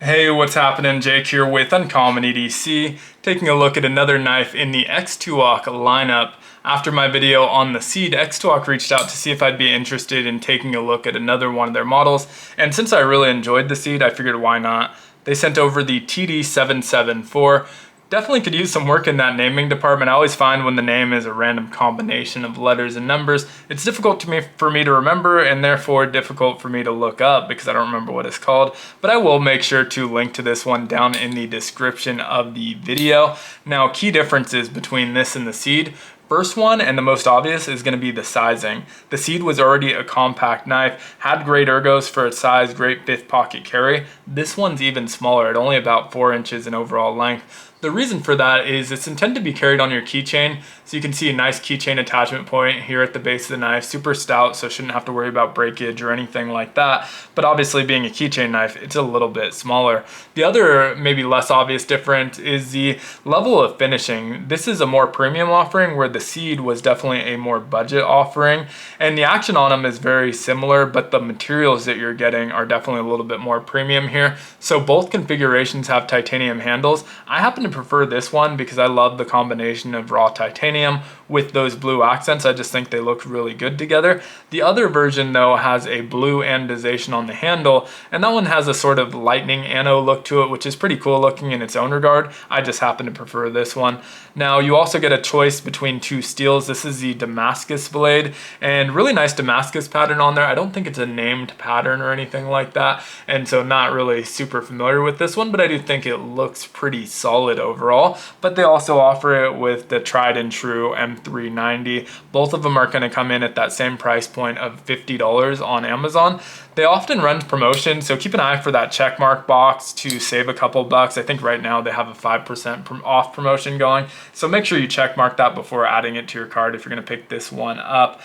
Hey, what's happening? Jake here with Uncommon EDC, taking a look at another knife in the Xtuoc lineup. After my video on the Seed, Xtuoc reached out to see if I'd be interested in taking a look at another one of their models, and since I really enjoyed the Seed, I figured why not. They sent over the TD774. Definitely could use some work in that naming department. I always find when the name is a random combination of letters and numbers, it's difficult for me to remember and therefore difficult for me to look up because I don't remember what it's called. But I will make sure to link to this one down in the description of the video. Now, key differences between this and the Seed. First one, and the most obvious, is going to be the sizing. The Seed was already a compact knife, had great ergos for its size, great fifth pocket carry. This one's even smaller, at only about 4 inches in overall length. The reason for that is it's intended to be carried on your keychain, so you can see a nice keychain attachment point here at the base of the knife, super stout, so shouldn't have to worry about breakage or anything like that. But obviously being a keychain knife, it's a little bit smaller. The other maybe less obvious difference is the level of finishing. This is a more premium offering where the Seed was definitely a more budget offering, and the action on them is very similar, but the materials that you're getting are definitely a little bit more premium here. So both configurations have titanium handles. I happen to prefer this one because I love the combination of raw titanium with those blue accents. I just think they look really good together. The other version though has a blue anodization on the handle, and that one has a sort of lightning anode look to it, which is pretty cool looking in its own regard. I just happen to prefer this one. Now you also get a choice between two steels. This is the Damascus blade, and really nice Damascus pattern on there. I don't think it's a named pattern or anything like that, and so not really super familiar with this one, but I do think it looks pretty solid overall. But they also offer it with the tried and true M390. Both of them are going to come in at that same price point of $50 on Amazon. They often run promotions, so keep an eye for that checkmark box to save a couple bucks. I think right now they have a 5% off promotion going, so make sure you checkmark that before adding it to your cart if you're going to pick this one up.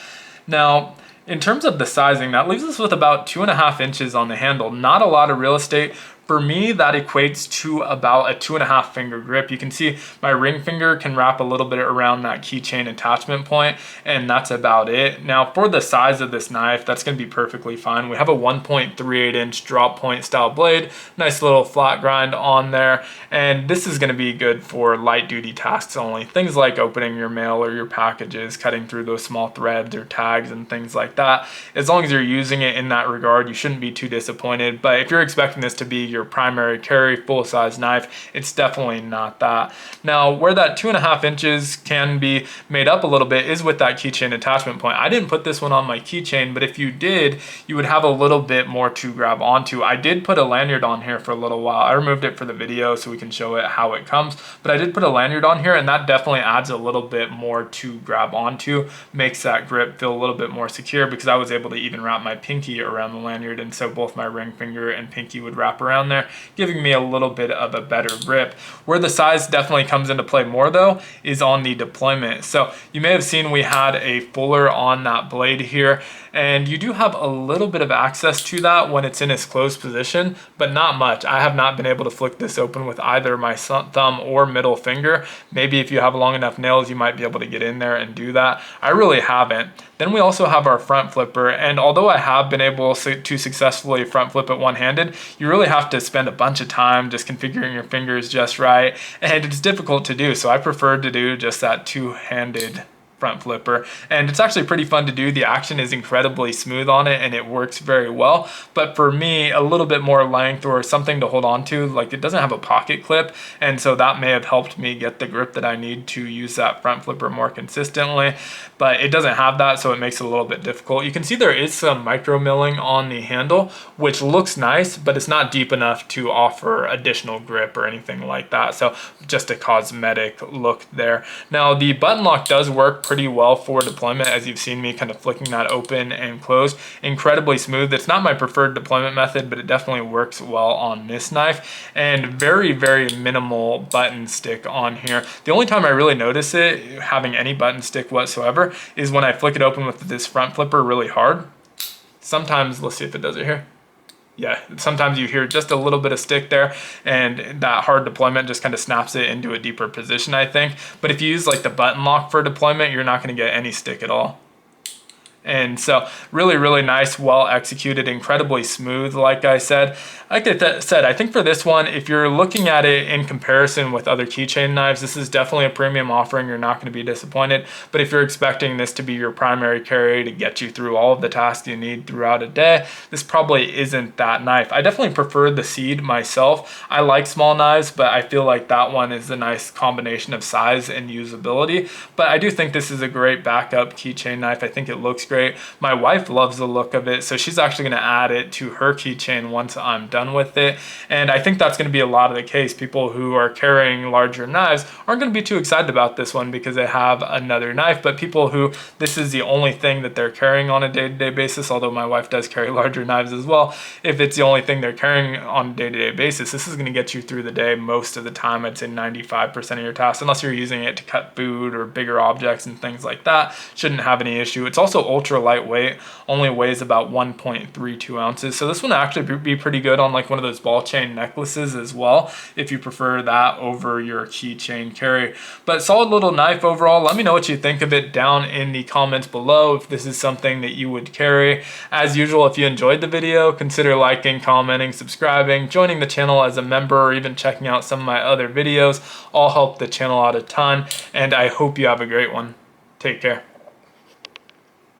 Now, in terms of the sizing, that leaves us with about 2.5 inches on the handle. Not a lot of real estate. For me, that equates to about a 2.5 finger grip. You can see my ring finger can wrap a little bit around that keychain attachment point, and that's about it. Now, for the size of this knife, that's going to be perfectly fine. We have a 1.38 inch drop point style blade, nice little flat grind on there, and this is going to be good for light duty tasks only. Things like opening your mail or your packages, cutting through those small threads or tags and things like that. As long as you're using it in that regard, you shouldn't be too disappointed. But if you're expecting this to be your primary carry full-size knife, it's definitely not that. Now, where that 2.5 inches can be made up a little bit is with that keychain attachment point. I didn't put this one on my keychain, but if you did, you would have a little bit more to grab onto. I did put a lanyard on here for a little while. I removed it for the video so we can show it how it comes, but I did put a lanyard on here, and that definitely adds a little bit more to grab onto, makes that grip feel a little bit more secure, because I was able to even wrap my pinky around the lanyard, and so both my ring finger and pinky would wrap around there, giving me a little bit of a better grip. Where the size definitely comes into play more though is on the deployment. So you may have seen we had a fuller on that blade here, and you do have a little bit of access to that when it's in its closed position, but not much. I have not been able to flick this open with either my thumb or middle finger. Maybe if you have long enough nails, you might be able to get in there and do that. I really haven't. Then we also have our front flipper, and although I have been able to successfully front flip it one-handed, you really have to spend a bunch of time just configuring your fingers just right, and it's difficult to do, so I prefer to do just that two-handed front flipper, and it's actually pretty fun to do. The action is incredibly smooth on it and it works very well, but for me, a little bit more length or something to hold on to, like it doesn't have a pocket clip, and so that may have helped me get the grip that I need to use that front flipper more consistently, but it doesn't have that, so it makes it a little bit difficult. You can see there is some micro milling on the handle, which looks nice, but it's not deep enough to offer additional grip or anything like that, so just a cosmetic look there. Now, the button lock does work pretty well for deployment, as you've seen me kind of flicking that open and closed. Incredibly smooth. It's not my preferred deployment method, but it definitely works well on this knife, and very, very minimal button stick on here. The only time I really notice it having any button stick whatsoever is when I flick it open with this front flipper really hard. Sometimes, let's see if it does it here. Yeah, sometimes you hear just a little bit of stick there, and that hard deployment just kind of snaps it into a deeper position, I think. But if you use like the button lock for deployment, you're not going to get any stick at all. And so really, really nice, well executed, incredibly smooth, like I said. Like I said, I think for this one, if you're looking at it in comparison with other keychain knives, this is definitely a premium offering. You're not going to be disappointed. But if you're expecting this to be your primary carry to get you through all of the tasks you need throughout a day, this probably isn't that knife. I definitely prefer the Seed myself. I like small knives, but I feel like that one is a nice combination of size and usability. But I do think this is a great backup keychain knife. I think it looks great. My wife loves the look of it, so she's actually going to add it to her keychain once I'm done with it. And I think that's going to be a lot of the case. People who are carrying larger knives aren't going to be too excited about this one because they have another knife, but people who this is the only thing that they're carrying on a day-to-day basis, although my wife does carry larger knives as well, if it's the only thing they're carrying on a day-to-day basis, this is going to get you through the day most of the time. I'd say 95% of your tasks, unless you're using it to cut food or bigger objects and things like that, shouldn't have any issue. It's also ultra lightweight, only weighs about 1.32 ounces. So this one actually be pretty good on like one of those ball chain necklaces as well, if you prefer that over your keychain carry. But solid little knife overall. Let me know what you think of it down in the comments below, if this is something that you would carry. As usual, if you enjoyed the video, consider liking, commenting, subscribing, joining the channel as a member, or even checking out some of my other videos. All help the channel out a ton, and I hope you have a great one. Take care.